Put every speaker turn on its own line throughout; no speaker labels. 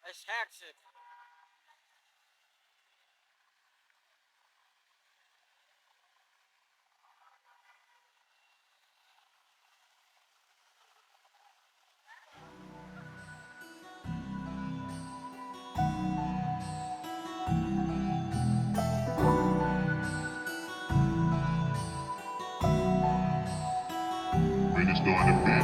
It's hectic.
When it's going to be.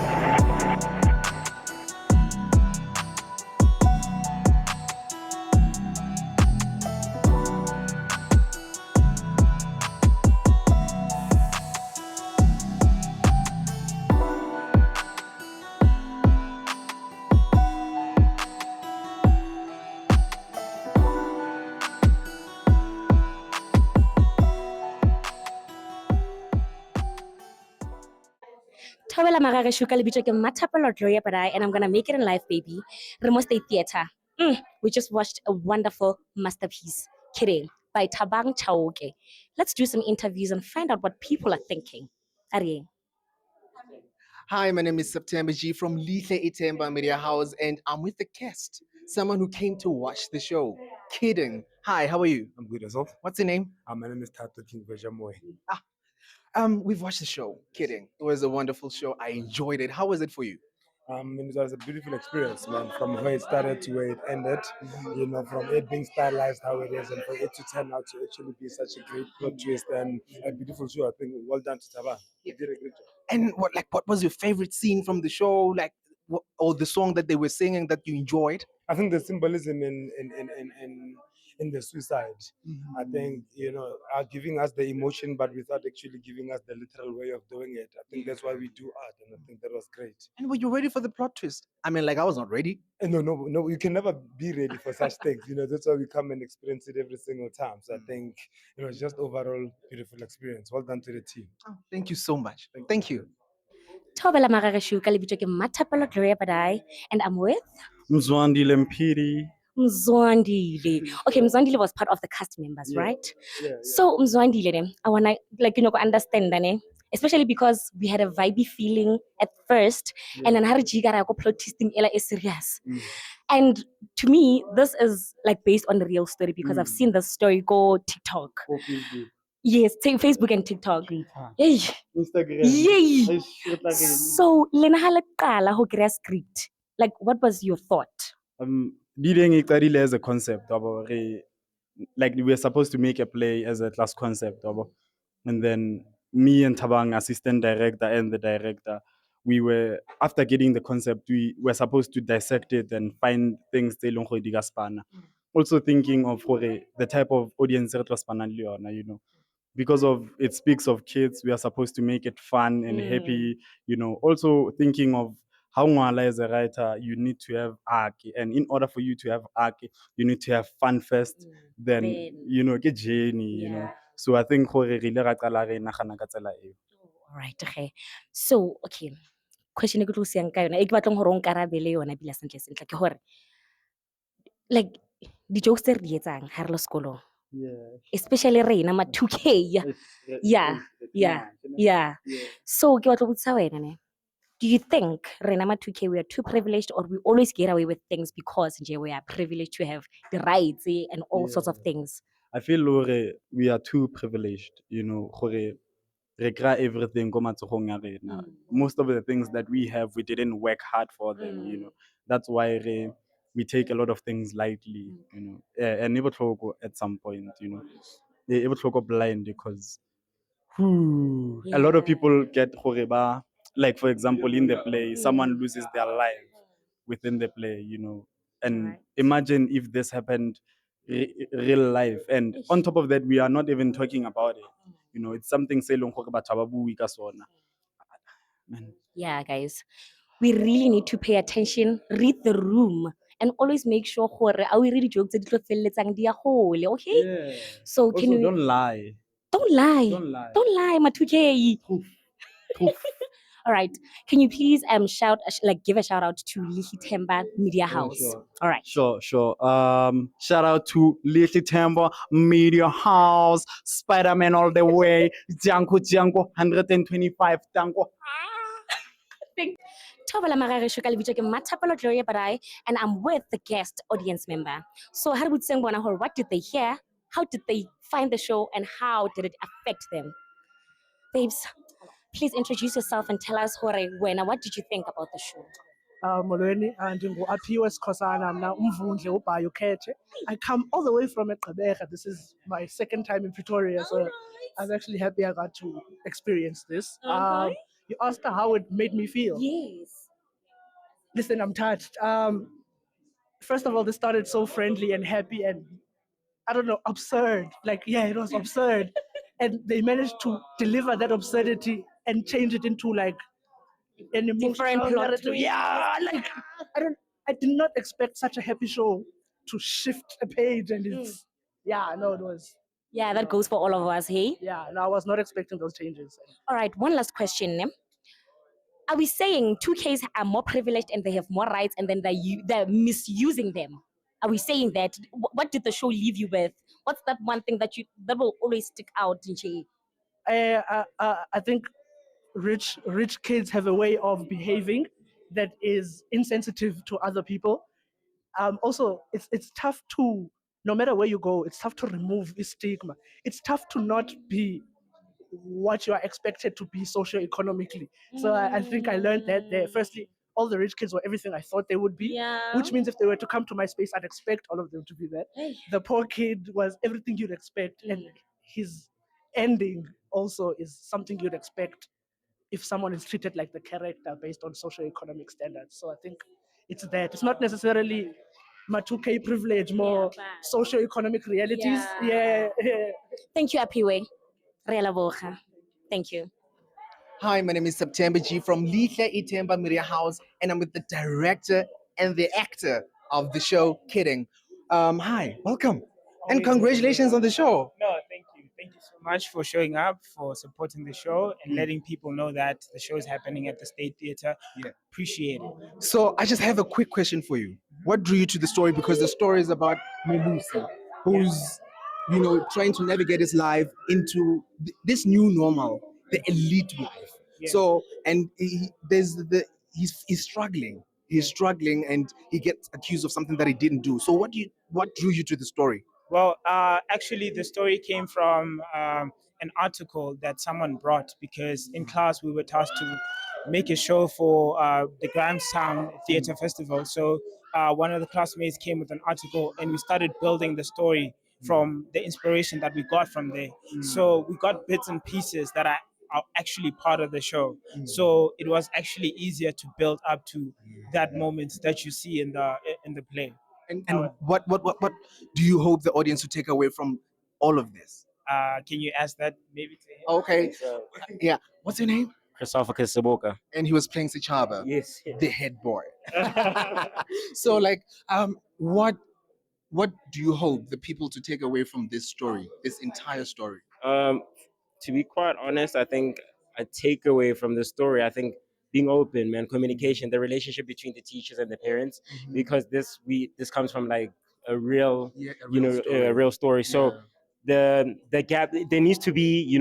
Thobela Magareshu ka lebitso ke Mmathapelo Gloria Padai, and I'm gonna make it in life, baby. Remo State Theatre. We just watched a wonderful masterpiece, Kidding, by Tabang Chauke. Let's do some interviews and find out what people are thinking. Ariye.
Hi, my name is September G from Lihle Itemba Media House, and I'm with a guest, someone who came to watch the show. Kidding. Hi, how are you?
I'm good as well.
What's your name?
My name is Tato King Vejamoy.
We've watched the show. Kidding. It was a wonderful show. I enjoyed it. How was it for you?
It was a beautiful experience, man, from where it started to where it ended. You know, from it being stylized how it is and for it to turn out to actually be such a great plot twist and a beautiful show. I think well done to Taba. You did a great job.
And what was your favorite scene from the show? Or the song that they were singing that you enjoyed?
I think the symbolism in the suicide, I think, you know, are giving us the emotion, but without actually giving us the literal way of doing it. I think that's why we do art, and I think that was great.
And were you ready for the plot twist? I mean, I was not ready.
And no, you can never be ready for such things. You know, that's why we come and experience it every single time. So I think, you know, it's just overall beautiful experience. Well done to the team.
Oh, thank you so much. Thank you.
Thobela Magareshu ka lebitso ke Mmathapelo Gloria Padai, and I'm with
Mzwandile Mpiri.
Mzwandile. Okay, Mzwandile was part of the cast members, right?
Yeah.
So Mzwandile, I wanna understand that, especially because we had a vibey feeling at first, and then hari jigara ko plot twisting ela is serious. And to me, this is like based on the real story because I've seen the story go TikTok. Yes, Facebook and TikTok. Yay.
Instagram.
Yay. So lena ha le qala ho krea script. Like, what was your thought?
Leading it as a concept, like we were supposed to make a play as a class concept, and then me and Tabang, assistant director and the director, we were after getting the concept, we were supposed to dissect it and find things they long digaspana. Also thinking of the type of audience that was you know. Because of it speaks of kids, we are supposed to make it fun and happy, you know. Also thinking of how Mwala as a writer, you need to have arc, and in order for you to have arc, you need to have fun first, then you know, get journey, you know. So I think all right,
okay. So, okay. Question e ke tlo siang ka yona e ke batlang gore o nkarabele yona bila sentle sentle ke gore like di-jokes tse re di etsang ha re le sekolong, especially rena ma 2K. Yeah. So ke batla go botsa wena ne, do you think rena ma 2K we are too privileged, or we always get away with things because we are privileged to have the rights and all sorts of things?
I feel we are too privileged, you know, re kry everything ko matsogong a rena. Most of the things that we have, we didn't work hard for them, you know. That's why we take a lot of things lightly, you know. And never at some point, you know. Never blind because a lot of people get horeba. Like for example, in the play, someone loses their life within the play, you know. And imagine if this happened real life. And on top of that, we are not even talking about it. You know, it's something say long man.
Yeah, guys, we really need to pay attention, read the room, and always make sure gore a we read jokes tse di tlo felletsang di ya gole, okay?
Yeah.
So
Also,
can we
don't lie.
Don't lie.
Don't lie.
Don't lie, my 2K.
Proof.
All right. Can you please give a shout out to Lihi Temba Media House?
Sure.
All right.
Sure. Shout out to Little Tembo Media House, Spider-Man all the way, Janko, 125, Tango.
Tobala Magarisho ka lebitso ke Matapelo Gloria Barai, and I'm with the guest audience member. So how would sing what did they hear? How did they find the show and how did it affect them? Babes, please introduce yourself and tell us what did you think about the show?
Molweni, ndingu-Aphiwe Sikhosana, mna umvundle uBhayo Khethe. I come all the way from Gqeberha. This is my second time in Pretoria, so I'm actually happy I got to experience this. You asked her how it made me feel.
Yes.
Listen, I'm touched. First of all, this started so friendly and happy and, I don't know, absurd. Like, yeah, it was absurd. And they managed to deliver that absurdity and change it into like an
Different
emotional
plot
narrative.
twist.
Yeah, like I did not expect such a happy show to shift a page, and it's it was.
Yeah, that goes for all of us, hey?
Yeah, no, I was not expecting those changes.
All right, one last question. Ne? Are we saying 2Ks are more privileged and they have more rights and then they're misusing them? Are we saying that? What did the show leave you with? What's that one thing that will always stick out, Nche?
I think rich kids have a way of behaving that is insensitive to other people. Also, it's tough to, no matter where you go, it's tough to remove the stigma. It's tough to not be what you are expected to be socioeconomically. So I think I learned that there. Firstly, all the rich kids were everything I thought they would be,
Yeah.
which means if they were to come to my space, I'd expect all of them to be that.
Hey.
The poor kid was everything you'd expect, and his ending also is something you'd expect if someone is treated like the character based on socioeconomic standards. So I think it's that. It's not necessarily my 2K privilege, more
but-
socioeconomic realities.
Yeah.
Yeah.
Thank you, Aphiwe. Reala boga. Thank you.
Hi, my name is September G from Lihle Itemba Media House, and I'm with the director and the actor of the show, Kidding. Hi, welcome, and congratulations on the show.
No, thank you. Thank you so much for showing up, for supporting the show, and letting people know that the show is happening at the State Theatre.
Yeah.
Appreciate it.
So I just have a quick question for you. What drew you to the story? Because the story is about Melusi, who's trying to navigate his life into this new normal, the elite life.
Yeah.
So he's struggling. He's struggling, and he gets accused of something that he didn't do. So what drew you to the story?
Well, actually, the story came from an article that someone brought because in class we were tasked to make a show for the Grahamstown Theatre Festival. So one of the classmates came with an article and we started building the story from the inspiration that we got from there. So we got bits and pieces that are actually part of the show. So it was actually easier to build up to that moment that you see in the play.
And what do you hope the audience will take away from all of this?
Can you ask that maybe to him?
Okay, yeah. What's your name?
Christopher Kisaboka.
And he was playing Sichaba,
Yes.
the head boy. So, like, what do you hope the people to take away from this story, this entire story?
To be quite honest, I think a takeaway from the story, I think being open, man, communication, the relationship between the teachers and the parents, because this comes from like a real, a real story. So the gap, there needs to be,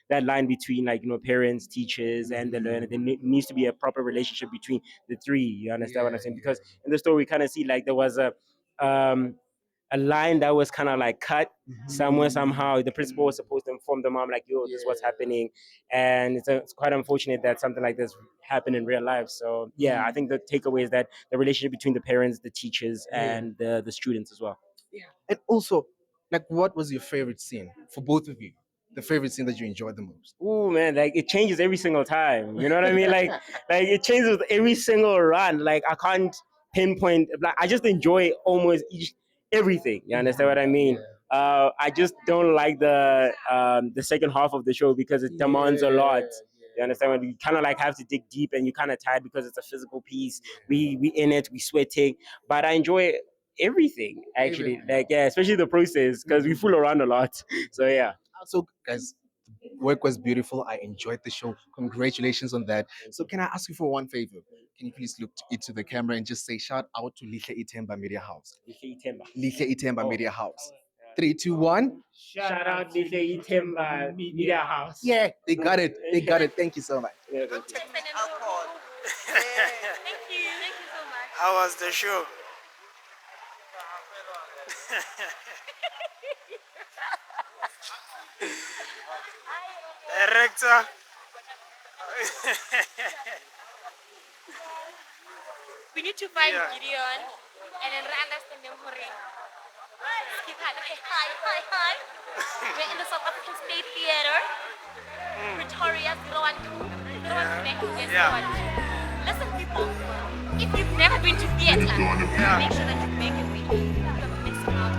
that line between like, parents, teachers, and the learner. There needs to be a proper relationship between the three. You understand what I'm saying? Because in the story, we kind of see like there was a line that was kind of like cut somewhere, somehow. The principal was supposed to inform the mom like, yo, this is what's happening. And it's quite unfortunate that something like this happened in real life. So yeah, I think the takeaway is that the relationship between the parents, the teachers, and the students as well.
Yeah. And also, like, what was your favorite scene for both of you? The favorite scene that you enjoyed the most?
Oh man, like it changes every single time. You know what I mean? Like it changes with every single run. Like I can't pinpoint. Like I just enjoy almost everything. You understand what I mean? I just don't like the second half of the show because it demands a lot. You understand? When you kind of like have to dig deep and you're kind of tired because it's a physical piece. We in it, we sweating, but I enjoy everything actually. Like especially the process because we fool around a lot. So yeah.
So guys, the work was beautiful. I enjoyed the show. Congratulations on that. So can I ask you for one favor? Can you please look into the camera and just say shout out to Lihle Itemba Media House? Lihle Itemba Media House. 3, 2, 1.
Shout out Lihle Itemba Media House.
Yeah, they got it. They got it. Thank you so much.
Yeah, thank you.
Alcohol
Thank you. Thank you so much.
How was the show? Director.
We need to find
Yeah.
Gideon and then understand them for it. Skip had okay, hi. We're in the South African State Theatre. Pretoria 012. 012 next. Yes,
Yeah.
012. Listen, people, if you've never been to theatre, make sure that you make it with me. You're missing out